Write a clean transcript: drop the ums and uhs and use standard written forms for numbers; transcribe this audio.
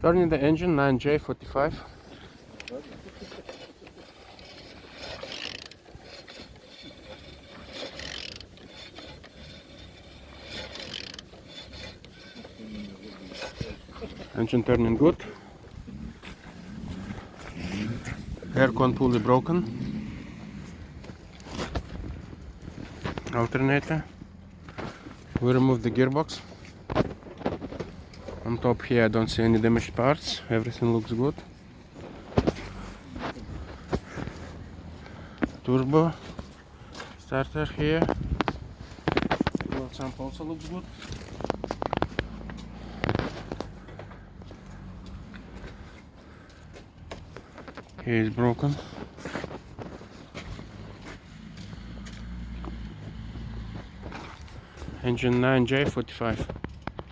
Turning the engine 9J45. Engine turning good. Aircon pulley broken. Alternator. We removed the gearbox. On top here I don't see any damaged parts. Everything looks good. Turbo starter here. Fuel sump also looks good. Here is broken. Engine 9J45.